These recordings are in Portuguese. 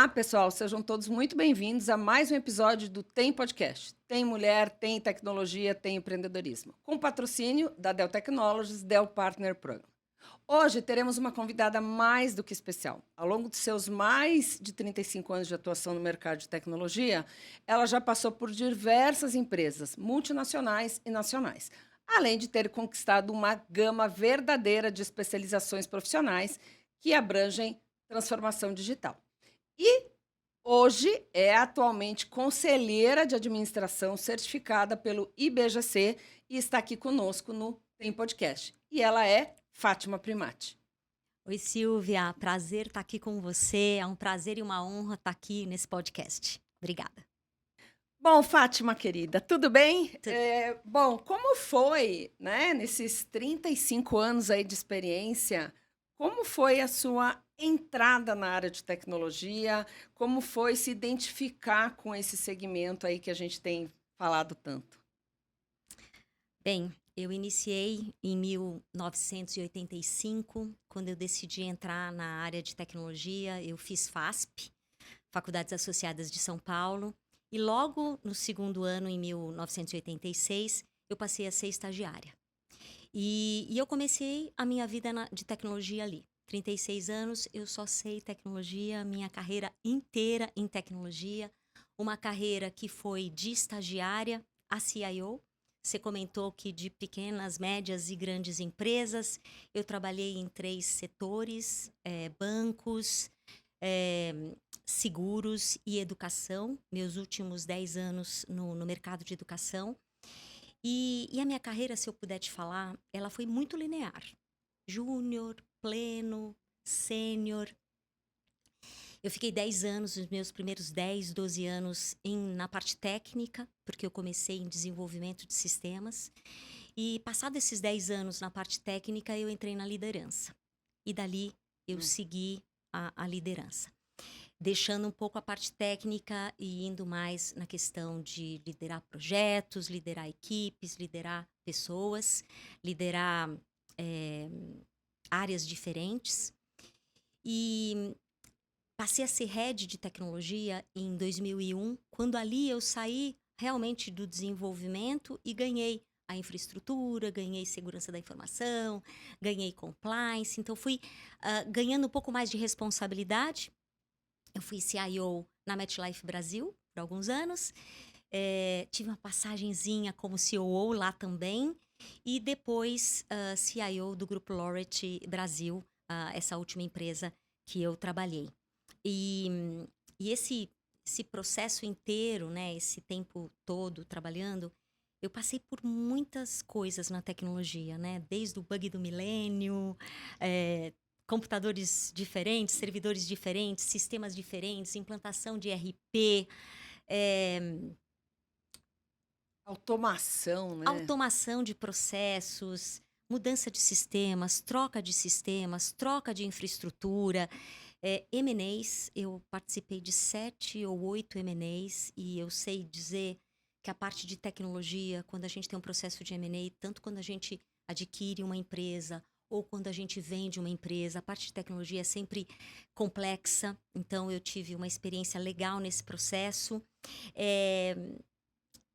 Olá, pessoal, sejam todos muito bem-vindos a mais um episódio do Tem Podcast. Tem mulher, tem tecnologia, tem empreendedorismo. Com patrocínio da Dell Technologies, Dell Partner Program. Hoje teremos uma convidada mais do que especial. Ao longo de seus mais de 35 anos de atuação no mercado de tecnologia, ela já passou por diversas empresas multinacionais e nacionais, além de ter conquistado uma gama verdadeira de especializações profissionais que abrangem transformação digital. E hoje é atualmente conselheira de administração certificada pelo IBGC e está aqui conosco no Tem Podcast. E ela é Fátima Primati. Oi, Silvia. Prazer estar aqui com você. É um prazer e uma honra estar aqui nesse podcast. Obrigada. Bom, Fátima, querida, tudo bem? Tu- Bom, como foi, né, nesses 35 anos aí de experiência, como foi a sua entrada na área de tecnologia? Como foi se identificar com esse segmento aí que a gente tem falado tanto? Bem, eu iniciei em 1985, quando eu decidi entrar na área de tecnologia. Eu fiz FASP, Faculdades Associadas de São Paulo, e logo no segundo ano, em 1986, eu passei a ser estagiária. E eu comecei a minha vida de tecnologia ali. 36 anos, eu só sei tecnologia, minha carreira inteira em tecnologia. Uma carreira que foi de estagiária a CIO. Você comentou que de pequenas, médias e grandes empresas. Eu trabalhei em 3 setores, bancos, eh, seguros e educação. Meus últimos 10 anos no mercado de educação. E a minha carreira, se eu puder te falar, ela foi muito linear. Júnior, pleno, sênior. Eu fiquei 10 anos, os meus primeiros 10, 12 anos na parte técnica, porque eu comecei em desenvolvimento de sistemas. E passado esses 10 anos na parte técnica, eu entrei na liderança. E dali eu segui a liderança. Deixando um pouco a parte técnica e indo mais na questão de liderar projetos, liderar equipes, liderar pessoas, liderar áreas diferentes. E passei a ser head de tecnologia em 2001, quando ali eu saí realmente do desenvolvimento e ganhei a infraestrutura, ganhei segurança da informação, ganhei compliance. Então fui ganhando um pouco mais de responsabilidade. Eu fui CIO na MetLife Brasil por alguns anos. Tive uma passagenzinha como COO lá também. E depois CIO do Grupo Laureate Brasil, essa última empresa que eu trabalhei. E esse processo inteiro, né, esse tempo todo trabalhando, eu passei por muitas coisas na tecnologia, né? Desde o bug do milênio, computadores diferentes, servidores diferentes, sistemas diferentes, implantação de RP, Automação, né? automação de processos, mudança de sistemas, troca de infraestrutura, M&As. Eu participei de 7 ou 8 M&As e eu sei dizer que a parte de tecnologia, quando a gente tem um processo de M&A, tanto quando a gente adquire uma empresa ou quando a gente vende uma empresa, a parte de tecnologia é sempre complexa. Então, eu tive uma experiência legal nesse processo.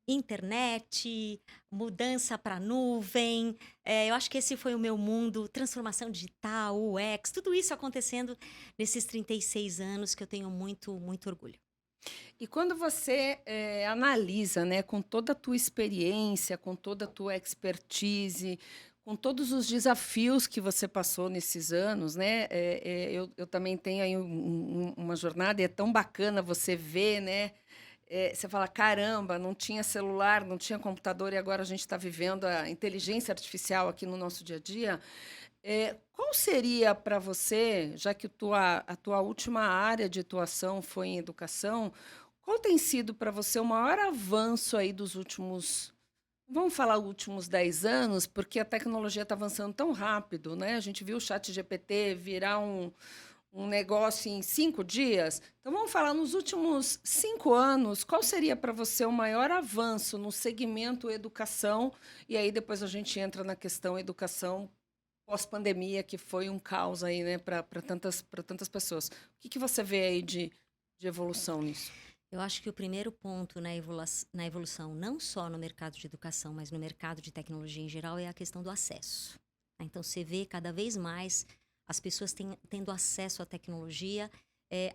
Internet, mudança para nuvem. Eu acho que esse foi o meu mundo, transformação digital, UX, tudo isso acontecendo nesses 36 anos que eu tenho muito, muito orgulho. E quando você analisa, né, com toda a tua experiência, com toda a tua expertise, com todos os desafios que você passou nesses anos, né, eu também tenho aí uma jornada e é tão bacana você ver, né, você fala, caramba, não tinha celular, não tinha computador e agora a gente está vivendo a inteligência artificial aqui no nosso dia a dia. Qual seria para você, já que a tua última área de atuação foi em educação, qual tem sido para você o maior avanço aí dos últimos, vamos falar últimos 10 anos, porque a tecnologia está avançando tão rápido, né? A gente viu o chat GPT virar um negócio em 5 dias. Então, vamos falar nos últimos 5 anos, qual seria para você o maior avanço no segmento educação? E aí depois a gente entra na questão educação pós-pandemia, que foi um caos aí, né, para tantas pessoas. O que você vê aí de de evolução nisso? Eu acho que o primeiro ponto na evolução, não só no mercado de educação, mas no mercado de tecnologia em geral, é a questão do acesso. Então, você vê cada vez mais as pessoas tendo acesso à tecnologia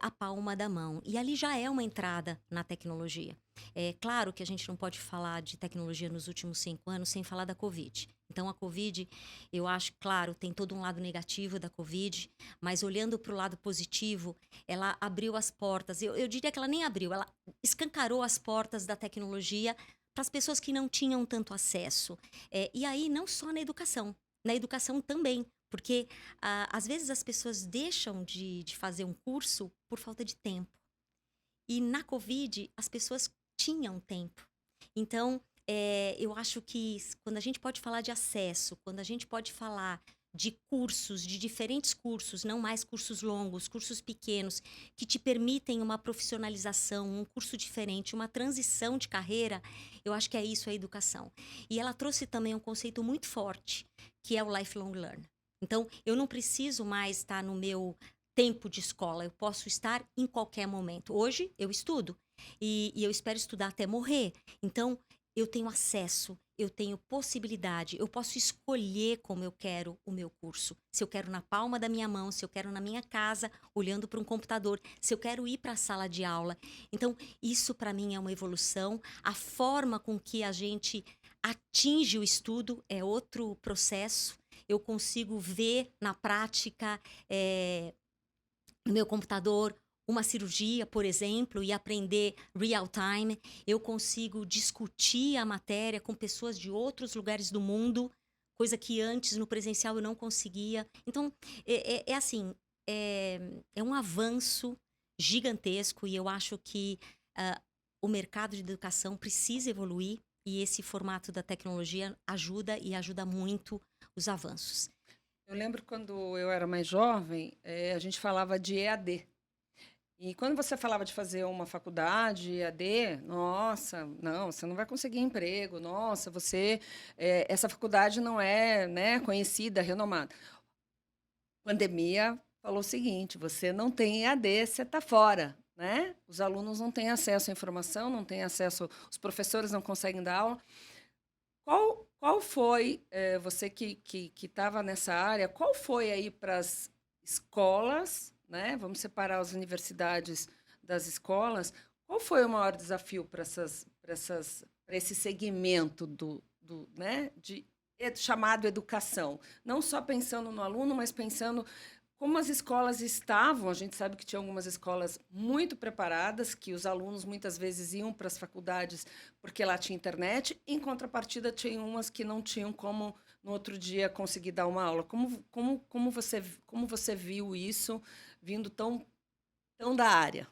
à palma da mão. E ali já é uma entrada na tecnologia. É claro que a gente não pode falar de tecnologia nos últimos 5 anos sem falar da Covid. Então, a Covid, eu acho, claro, tem todo um lado negativo da Covid, mas olhando para o lado positivo, ela abriu as portas. Eu diria que ela nem abriu, ela escancarou as portas da tecnologia para as pessoas que não tinham tanto acesso. E aí, não só na educação também. Porque, às vezes, as pessoas deixam de fazer um curso por falta de tempo. E na Covid, as pessoas tinham tempo. Então, eu acho que quando a gente pode falar de acesso, quando a gente pode falar de cursos, de diferentes cursos, não mais cursos longos, cursos pequenos, que te permitem uma profissionalização, um curso diferente, uma transição de carreira, eu acho que é isso a educação. E ela trouxe também um conceito muito forte, que é o lifelong learn. Então, eu não preciso mais estar no meu tempo de escola, eu posso estar em qualquer momento. Hoje, eu estudo e eu espero estudar até morrer. Então, eu tenho acesso, eu tenho possibilidade, eu posso escolher como eu quero o meu curso. Se eu quero na palma da minha mão, se eu quero na minha casa, olhando para um computador, se eu quero ir para a sala de aula. Então, isso para mim é uma evolução. A forma com que a gente atinge o estudo é outro processo. Eu consigo ver na prática, no meu computador, uma cirurgia, por exemplo, e aprender real time. Eu consigo discutir a matéria com pessoas de outros lugares do mundo, coisa que antes no presencial eu não conseguia. Então, assim, é um avanço gigantesco e eu acho que o mercado de educação precisa evoluir e esse formato da tecnologia ajuda e ajuda muito os avanços. Eu lembro quando eu era mais jovem, a gente falava de EAD. E quando você falava de fazer uma faculdade EAD, nossa, não, você não vai conseguir emprego, nossa, essa faculdade não é, né, conhecida, renomada. Pandemia falou o seguinte: você não tem EAD, você está fora, né? Os alunos não têm acesso à informação, não têm acesso, os professores não conseguem dar aula. Qual foi, você que estava nessa área, qual foi aí para as escolas, né? Vamos separar as universidades das escolas. Qual foi o maior desafio para esse segmento né, chamado educação? Não só pensando no aluno, mas pensando como as escolas estavam. A gente sabe que tinha algumas escolas muito preparadas, que os alunos muitas vezes iam para as faculdades porque lá tinha internet, em contrapartida tinha umas que não tinham como no outro dia conseguir dar uma aula. Como você viu isso vindo tão da área?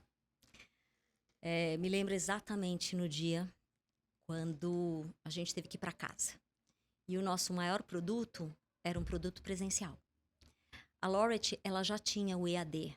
Me lembro exatamente no dia quando a gente teve que ir para casa. E o nosso maior produto era um produto presencial. A Laureate, ela já tinha o EAD.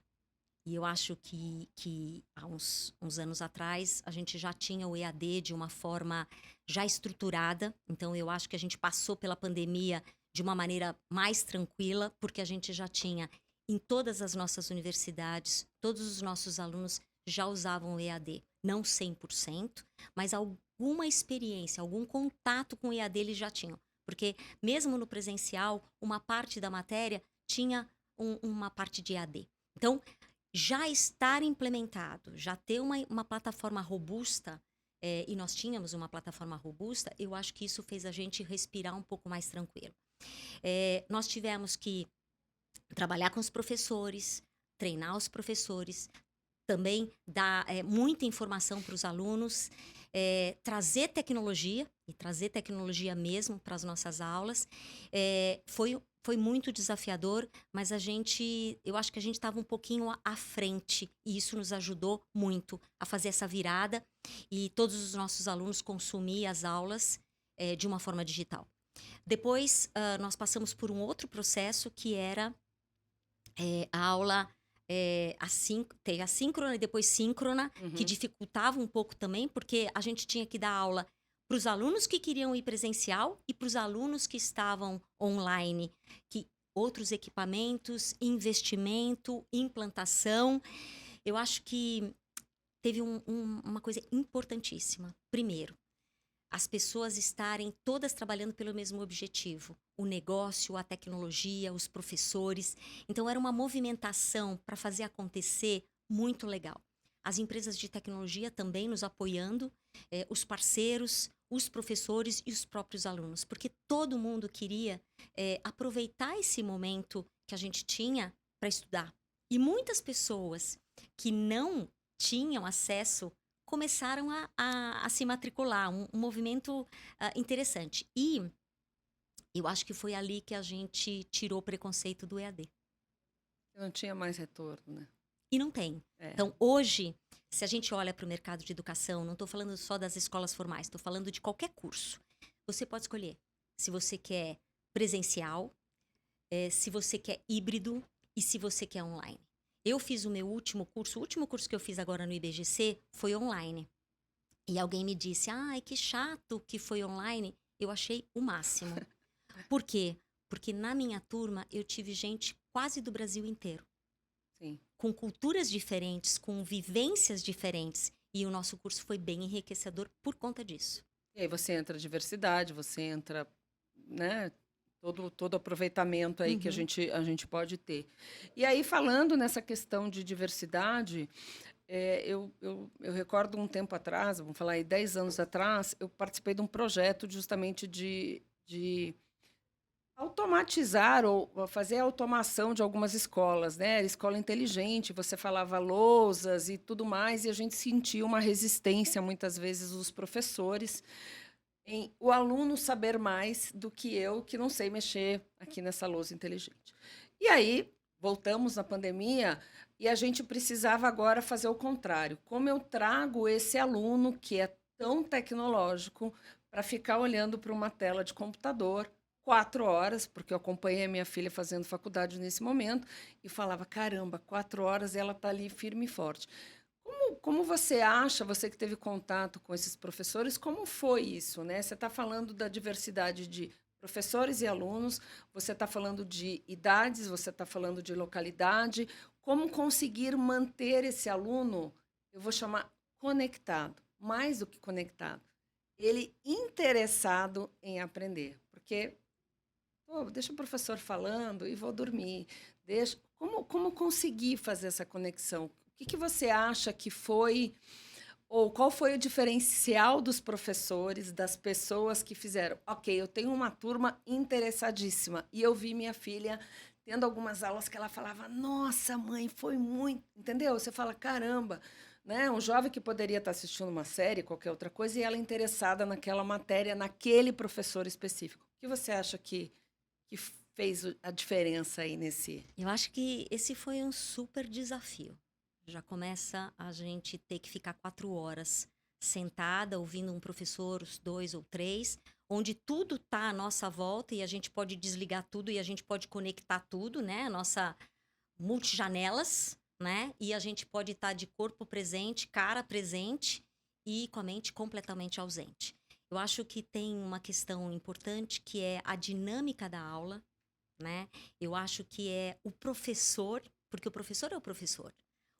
E eu acho que há uns anos atrás, a gente já tinha o EAD de uma forma já estruturada. Então, eu acho que a gente passou pela pandemia de uma maneira mais tranquila, porque a gente já tinha em todas as nossas universidades, todos os nossos alunos já usavam o EAD. Não 100%, mas alguma experiência, algum contato com o EAD eles já tinham. Porque mesmo no presencial, uma parte da matéria tinha uma parte de EAD. Então, já estar implementado, já ter uma plataforma robusta, e nós tínhamos uma plataforma robusta, eu acho que isso fez a gente respirar um pouco mais tranquilo. Nós tivemos que trabalhar com os professores, treinar os professores, também dar muita informação para os alunos, trazer tecnologia, e trazer tecnologia mesmo para as nossas aulas. Foi muito desafiador, mas eu acho que a gente estava um pouquinho à frente e isso nos ajudou muito a fazer essa virada e todos os nossos alunos consumir as aulas de uma forma digital. Depois, nós passamos por um outro processo que era a aula tem assíncrona e depois síncrona, que dificultava um pouco também, porque a gente tinha que dar aula para os alunos que queriam ir presencial e para os alunos que estavam online, que outros equipamentos, investimento, implantação. Eu acho que teve uma coisa importantíssima. Primeiro, as pessoas estarem todas trabalhando pelo mesmo objetivo. O negócio, a tecnologia, os professores. Então, era uma movimentação para fazer acontecer muito legal. As empresas de tecnologia também nos apoiando, os parceiros, os professores e os próprios alunos. Porque todo mundo queria aproveitar esse momento que a gente tinha para estudar. E muitas pessoas que não tinham acesso começaram a se matricular, um movimento interessante. E eu acho que foi ali que a gente tirou o preconceito do EAD. Não tinha mais retorno, né? E não tem. Então, hoje, se a gente olha para o mercado de educação, não estou falando só das escolas formais, estou falando de qualquer curso. Você pode escolher se você quer presencial, se você quer híbrido e se você quer online. Eu fiz o meu último curso que eu fiz agora no IBGC foi online. E alguém me disse, ai, que chato que foi online. Eu achei o máximo. Por quê? Porque na minha turma eu tive gente quase do Brasil inteiro. Sim. Com culturas diferentes, com vivências diferentes. E o nosso curso foi bem enriquecedor por conta disso. E aí você entra diversidade, você entra, né? Todo aproveitamento aí que a gente pode ter. E aí, falando nessa questão de diversidade, eu recordo um tempo atrás, vamos falar aí 10 anos atrás, eu participei de um projeto justamente de automatizar ou fazer a automação de algumas escolas, né? Era escola inteligente, você falava lousas e tudo mais, e a gente sentia uma resistência, muitas vezes, dos professores, em o aluno saber mais do que eu, que não sei mexer aqui nessa lousa inteligente. E aí, voltamos na pandemia e a gente precisava agora fazer o contrário. Como eu trago esse aluno que é tão tecnológico para ficar olhando para uma tela de computador 4 horas, porque eu acompanhei a minha filha fazendo faculdade nesse momento e falava, caramba, 4 horas ela está ali firme e forte. Como você acha, você que teve contato com esses professores, como foi isso, né? Você está falando da diversidade de professores e alunos, você está falando de idades, você está falando de localidade. Como conseguir manter esse aluno, eu vou chamar conectado, mais do que conectado, ele interessado em aprender, porque deixa o professor falando e vou dormir. Como conseguir fazer essa conexão? O que você acha que foi, ou qual foi o diferencial dos professores, das pessoas que fizeram? Ok, eu tenho uma turma interessadíssima e eu vi minha filha tendo algumas aulas que ela falava, nossa, mãe, foi muito, entendeu? Você fala, caramba, né? Um jovem que poderia estar assistindo uma série, qualquer outra coisa, e ela interessada naquela matéria, naquele professor específico. O que você acha que fez a diferença aí nesse... Eu acho que esse foi um super desafio. Já começa a gente ter que ficar 4 horas sentada, ouvindo um professor, os 2 ou 3, onde tudo está à nossa volta e a gente pode desligar tudo e a gente pode conectar tudo, né? A nossa multijanelas, né? E a gente pode estar de corpo presente, cara presente e com a mente completamente ausente. Eu acho que tem uma questão importante que é a dinâmica da aula, né? Eu acho que é o professor, porque o professor é o professor.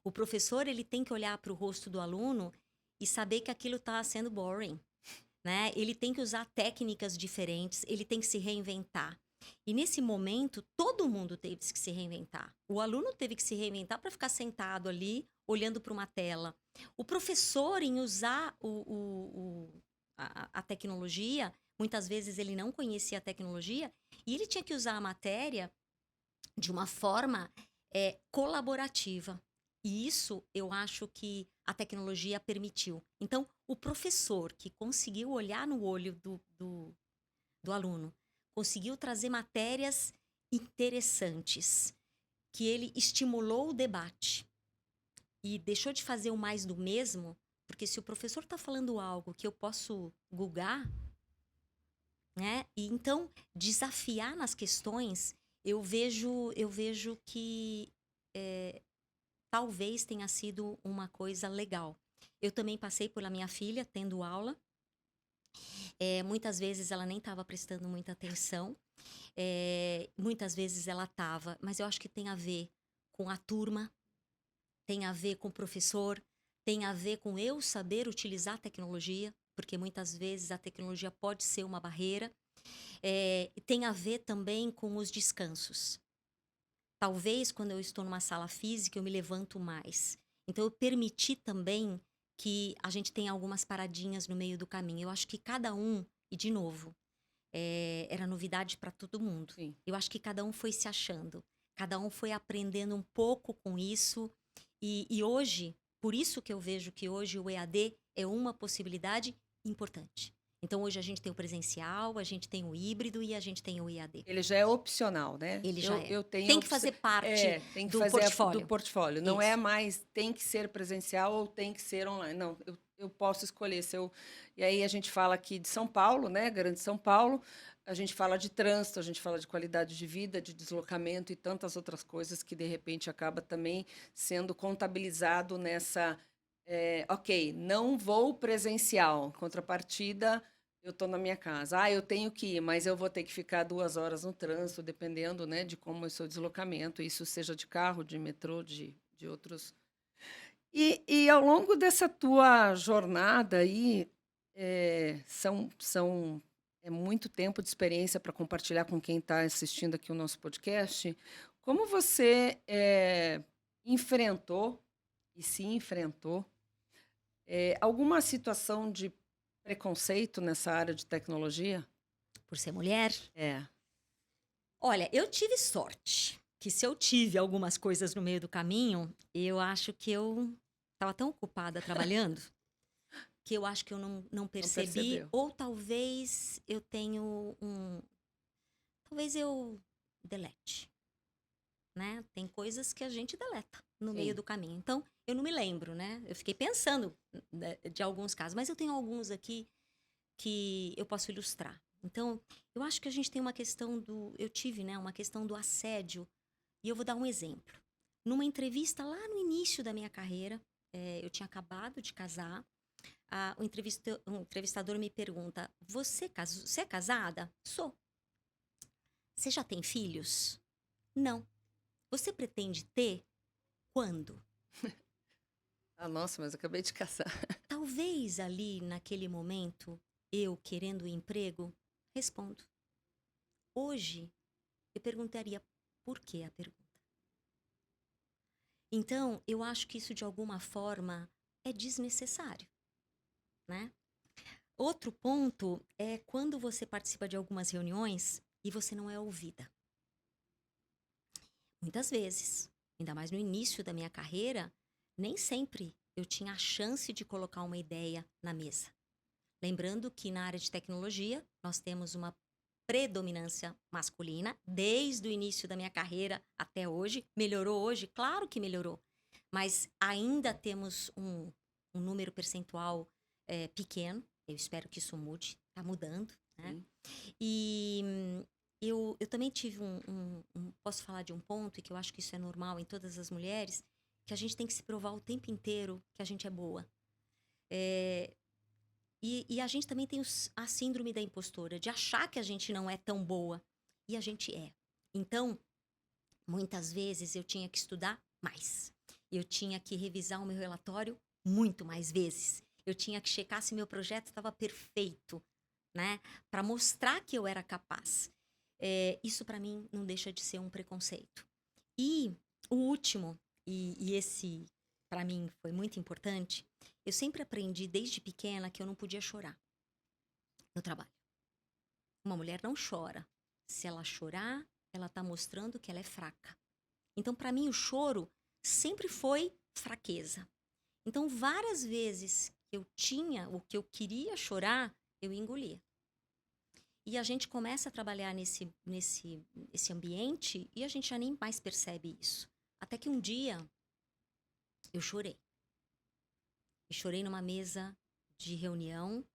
O professor, ele tem que olhar para o rosto do aluno e saber que aquilo está sendo boring, né? Ele tem que usar técnicas diferentes, ele tem que se reinventar. E nesse momento, todo mundo teve que se reinventar. O aluno teve que se reinventar para ficar sentado ali, olhando para uma tela. O professor, em usar a tecnologia, muitas vezes ele não conhecia a tecnologia, e ele tinha que usar a matéria de uma forma colaborativa. E isso eu acho que a tecnologia permitiu. Então, o professor que conseguiu olhar no olho do aluno, conseguiu trazer matérias interessantes, que ele estimulou o debate e deixou de fazer o mais do mesmo, porque se o professor está falando algo que eu posso googar, né? E então, desafiar nas questões, eu vejo que talvez tenha sido uma coisa legal. Eu também passei pela minha filha tendo aula. Muitas vezes ela nem estava prestando muita atenção. Muitas vezes ela estava. Mas eu acho que tem a ver com a turma, tem a ver com o professor, tem a ver com eu saber utilizar a tecnologia, porque muitas vezes a tecnologia pode ser uma barreira. Tem a ver também com os descansos. Talvez quando eu estou numa sala física eu me levanto mais. Então eu permiti também que a gente tenha algumas paradinhas no meio do caminho. Eu acho que cada um, e de novo, era novidade para todo mundo. Sim. Eu acho que cada um foi se achando. Cada um foi aprendendo um pouco com isso. E hoje, por isso que eu vejo que hoje o EAD é uma possibilidade importante. Então hoje a gente tem o presencial, a gente tem o híbrido e a gente tem o EAD. Ele já é opcional, né? Ele já é. Eu tenho Tem que fazer parte tem que do fazer do portfólio. portfólio. Não é Isso. mais tem que ser presencial ou tem que ser online. Não, eu posso escolher. E aí a gente fala aqui de São Paulo, né? Grande São Paulo. A gente fala de trânsito, a gente fala de qualidade de vida, de deslocamento e tantas outras coisas que, de repente, acaba também sendo contabilizado nessa... ok, não vou presencial. Contrapartida, eu estou na minha casa. Eu tenho que ir, mas eu vou ter que ficar 2 horas no trânsito, dependendo, né, de como é o seu deslocamento, isso seja de carro, de metrô, de outros. E ao longo dessa tua jornada aí, é muito tempo de experiência para compartilhar com quem está assistindo aqui o nosso podcast. Como você enfrentou, e se enfrentou, alguma situação de preconceito nessa área de tecnologia? Por ser mulher. É. Olha, eu tive sorte. Que se eu tive algumas coisas no meio do caminho, eu acho que eu estava tão ocupada trabalhando que eu acho que eu não percebi. percebeu. Ou talvez eu tenho um... Talvez eu delete, né? Tem coisas que a gente deleta no Sim. meio do caminho. Então, eu não me lembro, né? Eu fiquei pensando de alguns casos, mas eu tenho alguns aqui que eu posso ilustrar. Então, eu acho que a gente tem uma questão do... Eu tive, né, uma questão do assédio. E eu vou dar um exemplo. Numa entrevista lá no início da minha carreira, eu tinha acabado de casar, o entrevistador me pergunta, você é casada? Sou. Você já tem filhos? Não. Você pretende ter? Quando? Nossa, mas eu acabei de casar. Talvez ali, naquele momento, eu querendo um emprego, respondo. Hoje, eu perguntaria por que a pergunta. Então, eu acho que isso, de alguma forma, é desnecessário, né? Outro ponto é quando você participa de algumas reuniões e você não é ouvida. Muitas vezes, ainda mais no início da minha carreira, nem sempre eu tinha a chance de colocar uma ideia na mesa. Lembrando que na área de tecnologia, nós temos uma predominância masculina, desde o início da minha carreira até hoje. Melhorou hoje? Claro que melhorou. Mas ainda temos um número percentual pequeno. Eu espero que isso mude. Está mudando, né? E eu também tive posso falar de um ponto, e que eu acho que isso é normal em todas as mulheres, que a gente tem que se provar o tempo inteiro que a gente é boa. E a gente também tem a síndrome da impostora, de achar que a gente não é tão boa. E a gente é. Então, muitas vezes eu tinha que estudar mais. Eu tinha que revisar o meu relatório muito mais vezes. Eu tinha que checar se meu projeto estava perfeito, né? Para mostrar que eu era capaz. Isso, para mim, não deixa de ser um preconceito. E o último, e esse, para mim, foi muito importante, eu sempre aprendi desde pequena que eu não podia chorar no trabalho. Uma mulher não chora. Se ela chorar, ela está mostrando que ela é fraca. Então, para mim, o choro sempre foi fraqueza. Então, várias vezes que eu tinha o que eu queria chorar, eu engolia. E a gente começa a trabalhar nesse ambiente e a gente já nem mais percebe isso. Até que um dia, eu chorei. Eu chorei numa mesa de reunião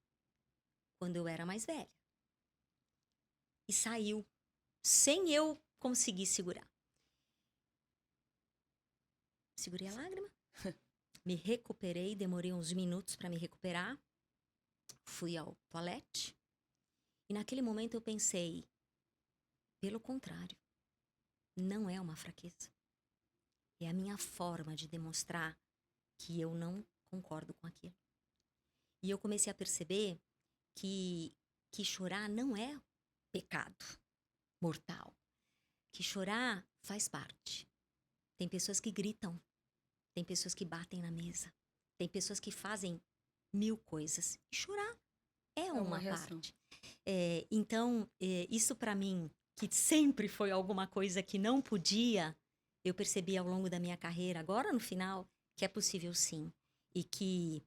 quando eu era mais velha. E saiu, sem eu conseguir segurar. Segurei a lágrima, me recuperei, demorei uns minutos para me recuperar. Fui ao toalete. E naquele momento eu pensei, pelo contrário, não é uma fraqueza. É a minha forma de demonstrar que eu não concordo com aquilo. E eu comecei a perceber que chorar não é pecado mortal. Que chorar faz parte. Tem pessoas que gritam, tem pessoas que batem na mesa, tem pessoas que fazem 1000 coisas. E chorar é uma reação. parte. Então, isso para mim, que sempre foi alguma coisa que não podia, eu percebi ao longo da minha carreira, agora no final, que é possível sim. E que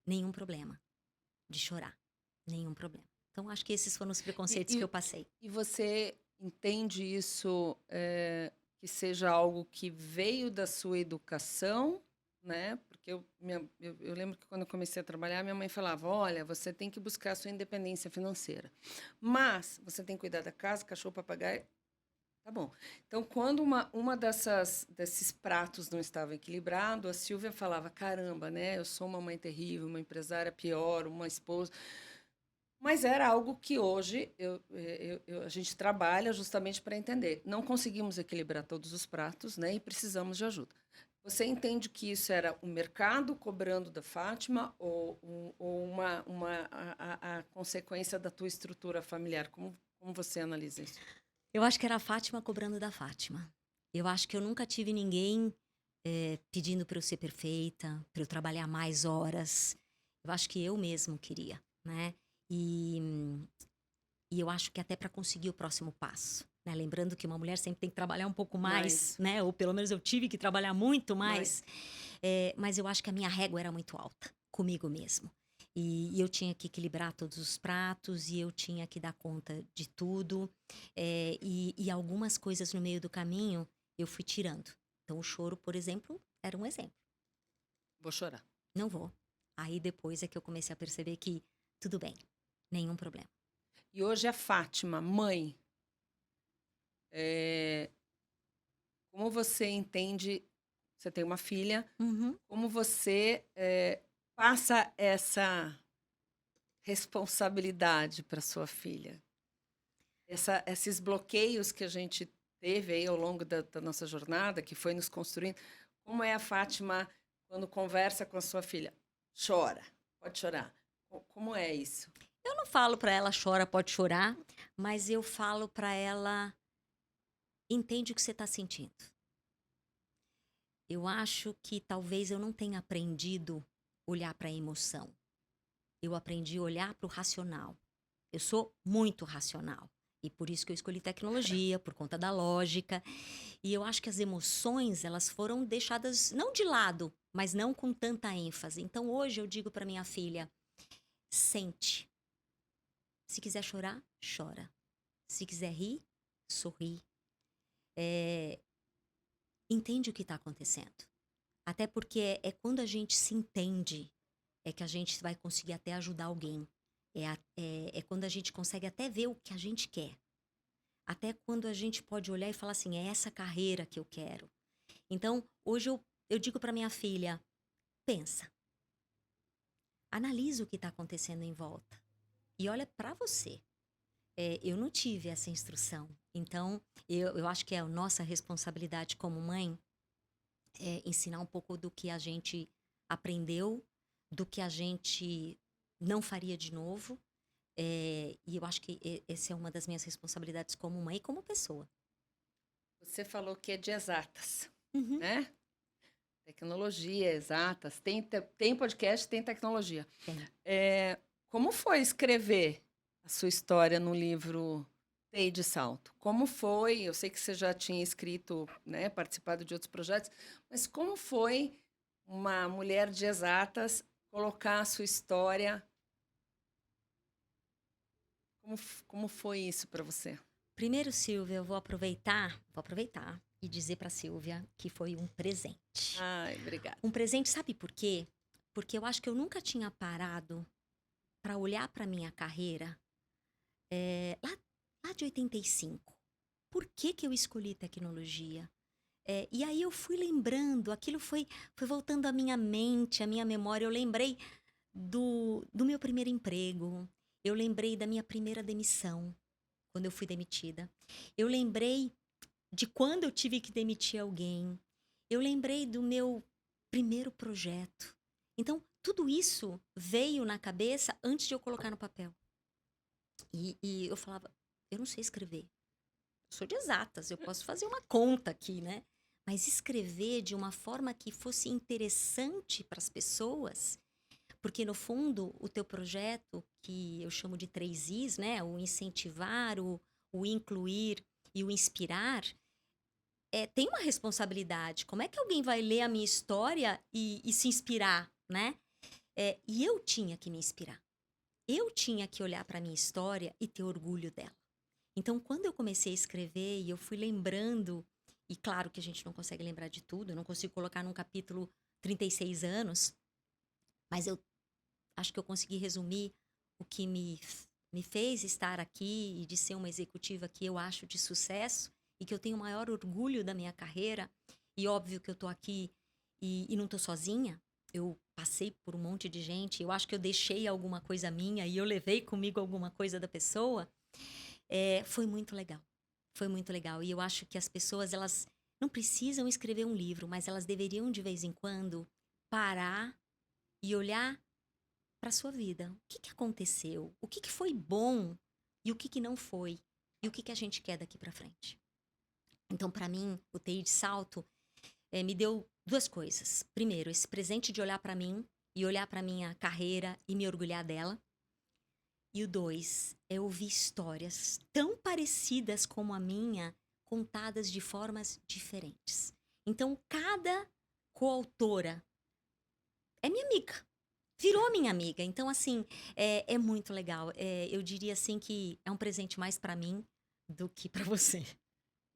nenhum problema de chorar. Nenhum problema. Então, acho que esses foram os preconceitos que eu passei. E você entende isso, que seja algo que veio da sua educação, né? Porque eu lembro que quando eu comecei a trabalhar, minha mãe falava, olha, você tem que buscar a sua independência financeira. Mas você tem que cuidar da casa, cachorro, papagaio. Tá bom. Então, quando uma desses pratos não estava equilibrado, a Silvia falava, caramba, né? Eu sou uma mãe terrível, uma empresária pior, uma esposa... Mas era algo que hoje a gente trabalha justamente para entender. Não conseguimos equilibrar todos os pratos, né? E precisamos de ajuda. Você entende que isso era o mercado cobrando da Fátima ou a consequência da tua estrutura familiar? Como você analisa isso? Eu acho que era a Fátima cobrando da Fátima. Eu acho que eu nunca tive ninguém pedindo para eu ser perfeita, para eu trabalhar mais horas. Eu acho que eu mesmo queria, né? E eu acho que até para conseguir o próximo passo, né? Lembrando que uma mulher sempre tem que trabalhar um pouco mais, né? Ou pelo menos eu tive que trabalhar muito mais. Mas eu acho que a minha régua era muito alta, comigo mesmo. E eu tinha que equilibrar todos os pratos, e eu tinha que dar conta de tudo. E algumas coisas no meio do caminho eu fui tirando. Então o choro, por exemplo, era um exemplo. Vou chorar. Não vou. Aí depois é que eu comecei a perceber que tudo bem, nenhum problema. E hoje a Fátima, mãe, como você entende, você tem uma filha, como você passa essa responsabilidade para sua filha? Esses bloqueios que a gente teve aí ao longo da nossa jornada, que foi nos construindo, como é a Fátima quando conversa com a sua filha? Chora, pode chorar. Como é isso? Eu não falo para ela chora, pode chorar, mas eu falo para ela entende o que você está sentindo. Eu acho que talvez eu não tenha aprendido a olhar para a emoção. Eu aprendi a olhar para o racional. Eu sou muito racional. E por isso que eu escolhi tecnologia, por conta da lógica. E eu acho que as emoções, elas foram deixadas, não de lado, mas não com tanta ênfase. Então hoje eu digo para minha filha, sente. Se quiser chorar, chora. Se quiser rir, sorri. Entende o que está acontecendo. Até porque é quando a gente se entende, é que a gente vai conseguir até ajudar alguém. É quando a gente consegue até ver o que a gente quer. Até quando a gente pode olhar e falar assim, é essa carreira que eu quero. Então, hoje eu digo para minha filha, pensa. Analisa o que está acontecendo em volta. E olha para você. Eu não tive essa instrução. Então, eu acho que é a nossa responsabilidade como mãe ensinar um pouco do que a gente aprendeu, do que a gente não faria de novo. E eu acho que essa é uma das minhas responsabilidades como mãe e como pessoa. Você falou que é de exatas, Uhum. né? Tecnologia, exatas. Tem podcast, tem tecnologia. Tem. Como foi escrever a sua história no livro Dei de Salto? Como foi? Eu sei que você já tinha escrito, né, participado de outros projetos, mas como foi uma mulher de exatas colocar a sua história? Como foi isso para você? Primeiro, Silvia, eu vou aproveitar e dizer para Silvia que foi um presente. Ai, obrigada. Um presente, sabe por quê? Porque eu acho que eu nunca tinha parado para olhar para minha carreira lá de 85. Por que eu escolhi tecnologia? E aí eu fui lembrando, aquilo foi voltando à minha mente, à minha memória. Eu lembrei do meu primeiro emprego. Eu lembrei da minha primeira demissão, quando eu fui demitida. Eu lembrei de quando eu tive que demitir alguém. Eu lembrei do meu primeiro projeto. Então, tudo isso veio na cabeça antes de eu colocar no papel. E eu falava, eu não sei escrever. Eu sou de exatas, eu posso fazer uma conta aqui, né? Mas escrever de uma forma que fosse interessante para as pessoas, porque no fundo o teu projeto, que eu chamo de 3 Is, né? O incentivar, o incluir e o inspirar, tem uma responsabilidade. Como é que alguém vai ler a minha história e se inspirar, né? E eu tinha que me inspirar. Eu tinha que olhar para a minha história e ter orgulho dela. Então, quando eu comecei a escrever e eu fui lembrando, e claro que a gente não consegue lembrar de tudo, eu não consigo colocar num capítulo 36 anos, mas eu acho que eu consegui resumir o que me fez estar aqui e de ser uma executiva que eu acho de sucesso e que eu tenho o maior orgulho da minha carreira. E óbvio que eu tô aqui e não tô sozinha. Eu passei por um monte de gente, eu acho que eu deixei alguma coisa minha e eu levei comigo alguma coisa da pessoa. Foi muito legal. Foi muito legal. E eu acho que as pessoas, elas não precisam escrever um livro, mas elas deveriam, de vez em quando, parar e olhar para sua vida. O que aconteceu? O que foi bom e o que não foi? E o que a gente quer daqui para frente? Então, para mim, o TI de Salto me deu 2 coisas. Primeiro, esse presente de olhar para mim e olhar para minha carreira e me orgulhar dela. E o 2 é ouvir histórias tão parecidas como a minha, contadas de formas diferentes. Então, cada coautora é minha amiga. Virou minha amiga. Então, assim, é muito legal. Eu diria, assim, que é um presente mais para mim do que para você.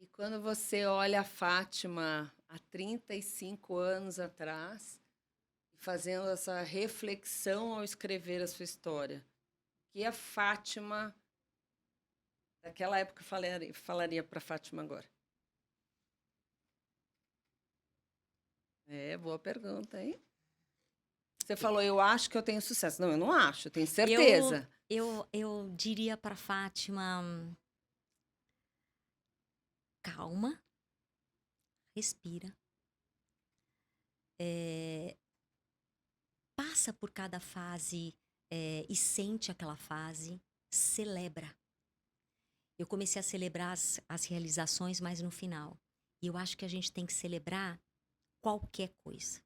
E quando você olha a Fátima há 35 anos atrás, fazendo essa reflexão ao escrever a sua história, o que a Fátima daquela época falaria para a Fátima agora? Boa pergunta, hein? Você falou, eu acho que eu tenho sucesso. Não, eu não acho, eu tenho certeza. Eu diria para Fátima, calma, respira. Passa por cada fase e sente aquela fase, celebra. Eu comecei a celebrar as realizações, mas no final. E eu acho que a gente tem que celebrar qualquer coisa.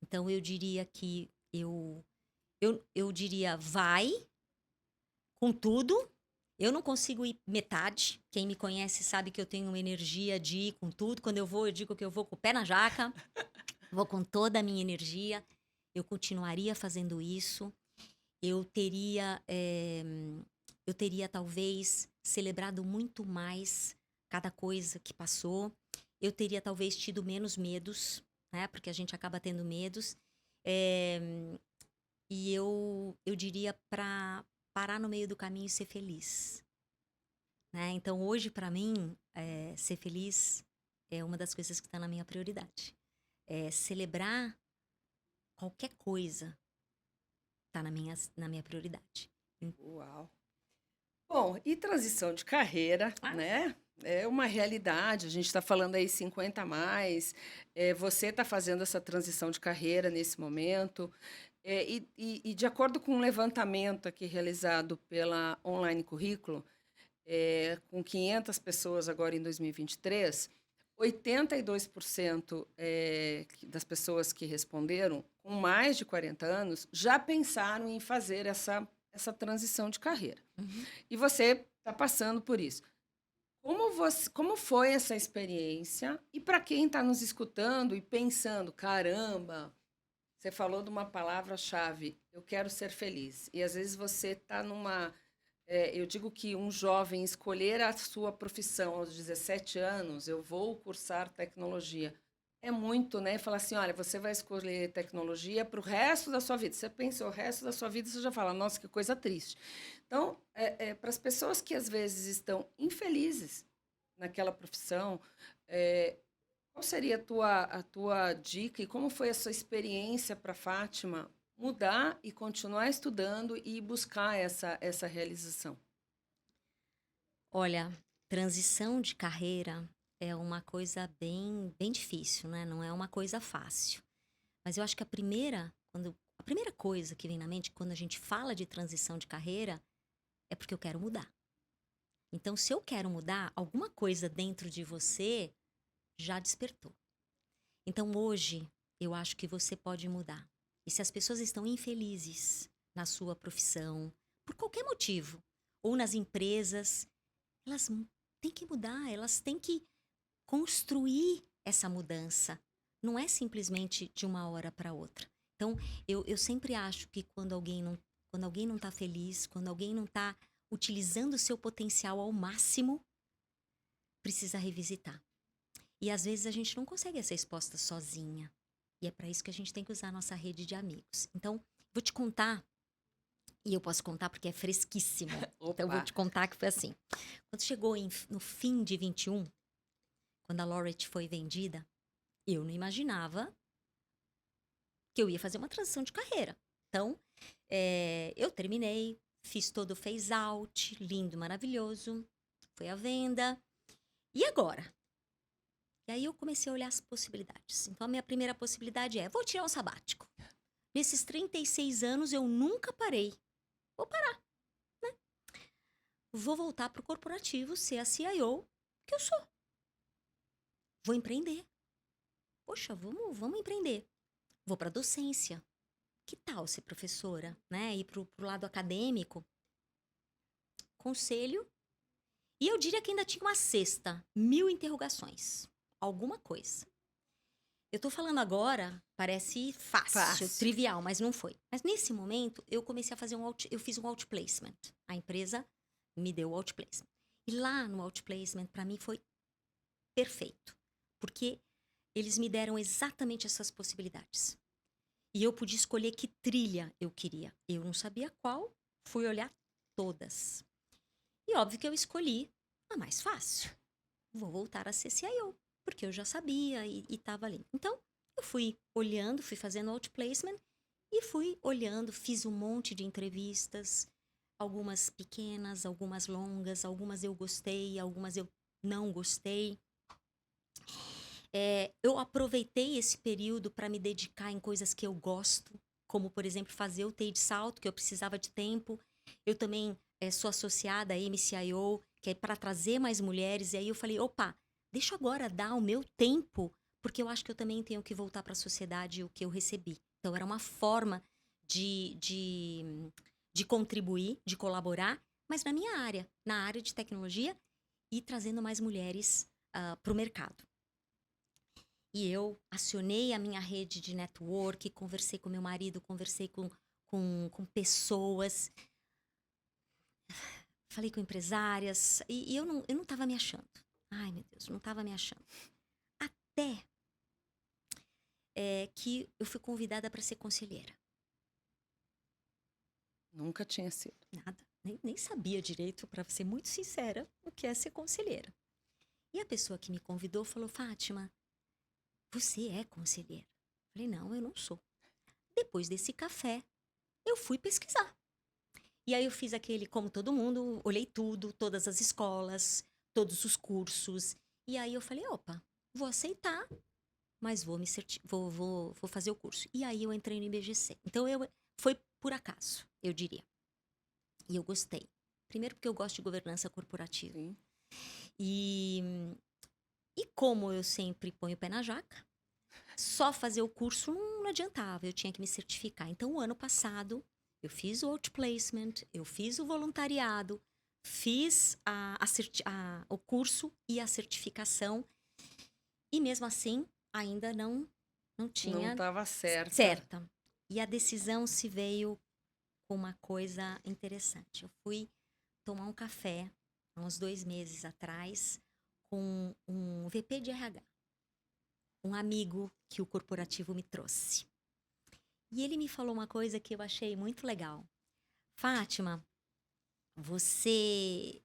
Então, eu diria que eu diria, vai com tudo. Eu não consigo ir metade. Quem me conhece sabe que eu tenho uma energia de ir com tudo. Quando eu vou, eu digo que eu vou com o pé na jaca. Vou com toda a minha energia. Eu continuaria fazendo isso. Eu teria talvez celebrado muito mais cada coisa que passou. Eu teria talvez tido menos medos, né? Porque a gente acaba tendo medos. E eu diria para parar no meio do caminho e ser feliz, né? Então, hoje, para mim, ser feliz é uma das coisas que está na minha prioridade. Celebrar qualquer coisa está na minha prioridade. Uau! Bom, e transição de carreira, né? É uma realidade, a gente está falando aí 50 a mais, você está fazendo essa transição de carreira nesse momento, e de acordo com um levantamento aqui realizado pela Online Currículo, com 500 pessoas agora em 2023, 82% das pessoas que responderam, com mais de 40 anos, já pensaram em fazer essa transição de carreira. Uhum. E você está passando por isso. Como foi essa experiência? E para quem está nos escutando e pensando, caramba, você falou de uma palavra-chave, eu quero ser feliz. E às vezes você está numa... eu digo que um jovem escolher a sua profissão aos 17 anos, eu vou cursar tecnologia. É muito, né? Falar assim, olha, você vai escolher tecnologia para o resto da sua vida. Você pensa o resto da sua vida, você já fala, nossa, que coisa triste. Então, para as pessoas que às vezes estão infelizes naquela profissão, qual seria a tua dica e como foi a sua experiência para Fátima mudar e continuar estudando e buscar essa realização? Olha, transição de carreira é uma coisa bem difícil, né? Não é uma coisa fácil. Mas eu acho que a primeira, primeira coisa que vem na mente quando a gente fala de transição de carreira é porque eu quero mudar. Então, se eu quero mudar, alguma coisa dentro de você já despertou. Então, hoje, eu acho que você pode mudar. E se as pessoas estão infelizes na sua profissão, por qualquer motivo, ou nas empresas, elas têm que mudar, elas têm que construir essa mudança. Não é simplesmente de uma hora para outra. Então, eu sempre acho que quando alguém não está feliz, quando alguém não está utilizando o seu potencial ao máximo, precisa revisitar. E às vezes a gente não consegue essa resposta sozinha. E é para isso que a gente tem que usar a nossa rede de amigos. Então, vou te contar, e eu posso contar porque é fresquíssimo. Então, eu vou te contar que foi assim. Quando chegou no fim de 21, quando a Laureate foi vendida, eu não imaginava que eu ia fazer uma transição de carreira. Então, eu terminei, fiz todo o phase out, lindo, maravilhoso. Foi à venda. E agora? E aí eu comecei a olhar as possibilidades. Então, a minha primeira possibilidade vou tirar um sabático. Nesses 36 anos, eu nunca parei. Vou parar, né? Vou voltar para o corporativo, ser a CIO que eu sou. Vou empreender. Poxa, vamos empreender. Vou para docência. Que tal ser professora, né? Ir pro lado acadêmico. Conselho. E eu diria que ainda tinha uma sexta. 1000 interrogações. Alguma coisa. Eu tô falando agora, parece fácil, trivial, mas não foi. Mas nesse momento, eu comecei a fazer eu fiz um outplacement. A empresa me deu o outplacement. E lá no outplacement, para mim, foi perfeito. Porque eles me deram exatamente essas possibilidades. E eu podia escolher que trilha eu queria. Eu não sabia qual, fui olhar todas. E óbvio que eu escolhi a mais fácil. Vou voltar a ser CIO, porque eu já sabia e estava ali. Então, eu fui olhando, fui fazendo outplacement e fui olhando, fiz um monte de entrevistas, algumas pequenas, algumas longas, algumas eu gostei, algumas eu não gostei. Eu aproveitei esse período para me dedicar em coisas que eu gosto, como, por exemplo, fazer o TI de salto, que eu precisava de tempo. Eu também sou associada à MCIO, que é para trazer mais mulheres. E aí eu falei, opa, deixa eu agora dar o meu tempo, porque eu acho que eu também tenho que voltar para a sociedade o que eu recebi. Então, era uma forma de contribuir, de colaborar, mas na minha área, na área de tecnologia, e trazendo mais mulheres para o mercado. E eu acionei a minha rede de network, conversei com meu marido, conversei com pessoas, falei com empresárias, e eu não tava me achando. Ai, meu Deus, não tava me achando. Até que eu fui convidada para ser conselheira. Nunca tinha sido. Nada. Nem sabia direito, para ser muito sincera, o que é ser conselheira. E a pessoa que me convidou falou, Fátima, você é conselheira? Falei, não, eu não sou. Depois desse café, eu fui pesquisar. E aí eu fiz aquele, como todo mundo, olhei tudo, todas as escolas, todos os cursos. E aí eu falei, opa, vou aceitar, mas vou fazer o curso. E aí eu entrei no IBGC. Então foi por acaso, eu diria. E eu gostei. Primeiro porque eu gosto de governança corporativa. Sim. E como eu sempre ponho o pé na jaca, só fazer o curso não adiantava, eu tinha que me certificar. Então, o ano passado, eu fiz o outplacement, eu fiz o voluntariado, fiz o curso e a certificação. E mesmo assim, ainda não tinha... Não estava certa. E a decisão se veio com uma coisa interessante. Eu fui tomar um café, há uns 2 meses atrás, com um VP de RH. Um amigo que o corporativo me trouxe. E ele me falou uma coisa que eu achei muito legal. Fátima, você...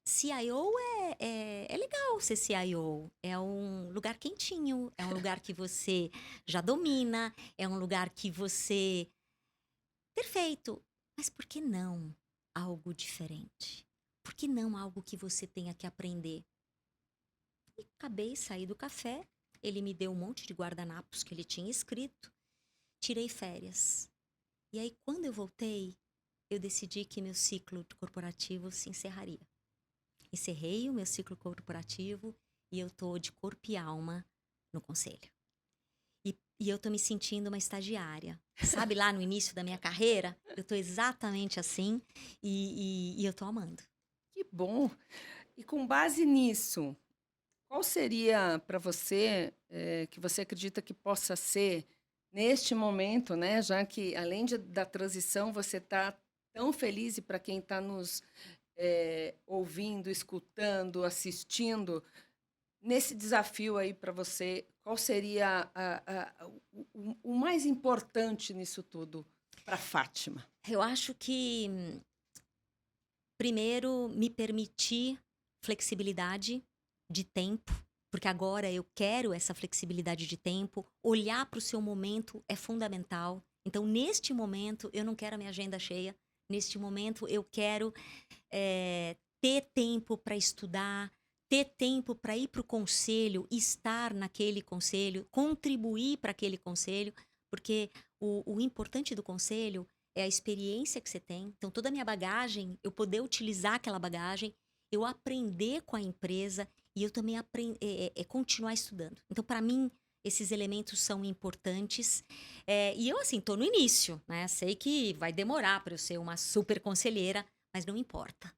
CIO é legal ser CIO. É um lugar quentinho, é um lugar que você já domina, é um lugar que você... Perfeito. Mas por que não algo diferente? Por que não algo que você tenha que aprender? E acabei, saí do café, ele me deu um monte de guardanapos que ele tinha escrito. tirei férias. E aí, quando eu voltei, eu decidi que meu ciclo corporativo se encerraria. Encerrei o meu ciclo corporativo e eu tô de corpo e alma no conselho. E eu tô me sentindo uma estagiária. Sabe, lá no início da minha carreira, eu tô exatamente assim e eu tô amando. Que bom! E com base nisso, qual seria para você, que você acredita que possa ser, neste momento, né? Já que, além da transição, você está tão feliz e para quem está nos ouvindo, escutando, assistindo, nesse desafio aí para você, qual seria o mais importante nisso tudo para Fátima? Eu acho que, primeiro, me permitir flexibilidade de tempo, porque agora eu quero essa flexibilidade de tempo. Olhar para o seu momento é fundamental. Então, neste momento, eu não quero a minha agenda cheia. Neste momento, eu quero ter tempo para estudar, ter tempo para ir para o conselho, estar naquele conselho, contribuir para aquele conselho, porque o importante do conselho é a experiência que você tem. Então, toda a minha bagagem, eu poder utilizar aquela bagagem, eu aprender com a empresa e eu também continuar estudando. Então, para mim, esses elementos são importantes. E eu, assim, tô no início, né? Sei que vai demorar para eu ser uma super conselheira, mas não importa.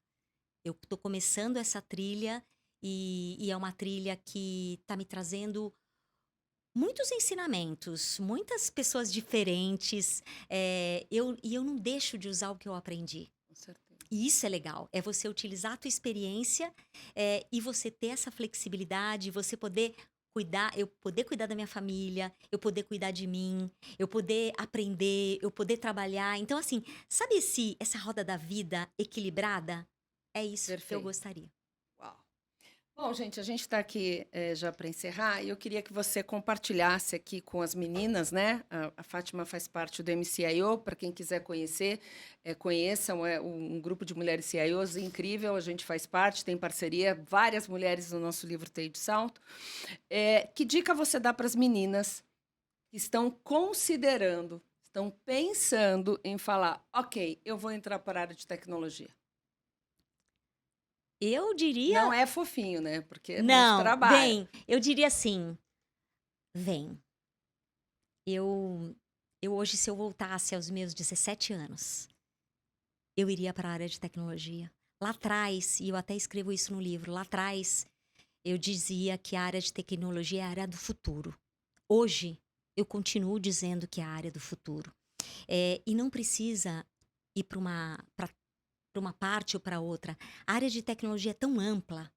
Eu tô começando essa trilha e é uma trilha que tá me trazendo muitos ensinamentos, muitas pessoas diferentes. E eu não deixo de usar o que eu aprendi. Com certeza. E isso é legal, é você utilizar a tua experiência e você ter essa flexibilidade, você poder cuidar, eu poder cuidar da minha família, eu poder cuidar de mim, eu poder aprender, eu poder trabalhar. Então, assim, sabe essa roda da vida equilibrada? É isso que eu Perfeito. gostaria. Uau. Bom, gente, a gente está aqui já para encerrar e eu queria que você compartilhasse aqui com as meninas, né? A Fátima faz parte do MCIO, para quem quiser conhecer, conheçam, um grupo de mulheres CIOs incrível, a gente faz parte, tem parceria, várias mulheres no nosso livro TI de Salto. Que dica você dá para as meninas que estão considerando, estão pensando em falar, ok, eu vou entrar para a área de tecnologia? Eu diria... Não é fofinho, né? Porque é muito Não, trabalho. eu diria assim, vem. Eu hoje, se eu voltasse aos meus 17 anos, eu iria para a área de tecnologia. Lá atrás, e eu até escrevo isso no livro, lá atrás eu dizia que a área de tecnologia é a área do futuro. Hoje, eu continuo dizendo que é a área do futuro. E não precisa ir para uma parte ou para outra. A área de tecnologia é tão ampla,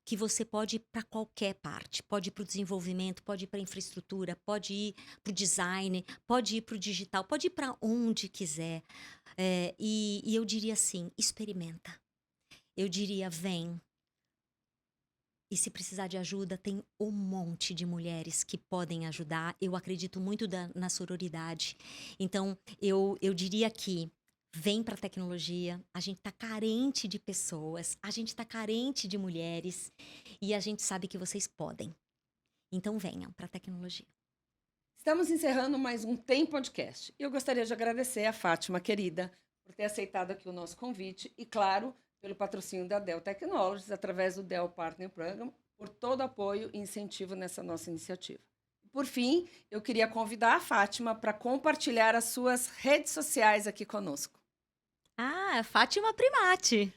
que você pode ir para qualquer parte. Pode ir para o desenvolvimento, pode ir para a infraestrutura, pode ir para o design, pode ir para o digital, pode ir para onde quiser. E eu diria assim, experimenta. Eu diria, vem. E se precisar de ajuda, tem um monte de mulheres que podem ajudar. Eu acredito muito na sororidade. Então, eu diria que vem para a tecnologia, a gente está carente de pessoas, a gente está carente de mulheres e a gente sabe que vocês podem. Então venham para a tecnologia. Estamos encerrando mais um Tem Podcast. Eu gostaria de agradecer a Fátima, querida, por ter aceitado aqui o nosso convite e, claro, pelo patrocínio da Dell Technologies, através do Dell Partner Program, por todo apoio e incentivo nessa nossa iniciativa. Por fim, eu queria convidar a Fátima para compartilhar as suas redes sociais aqui conosco. Fátima Primati.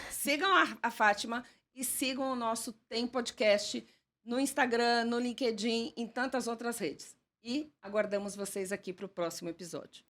Sigam a Fátima e sigam o nosso Tem Podcast no Instagram, no LinkedIn, em tantas outras redes. E aguardamos vocês aqui para o próximo episódio.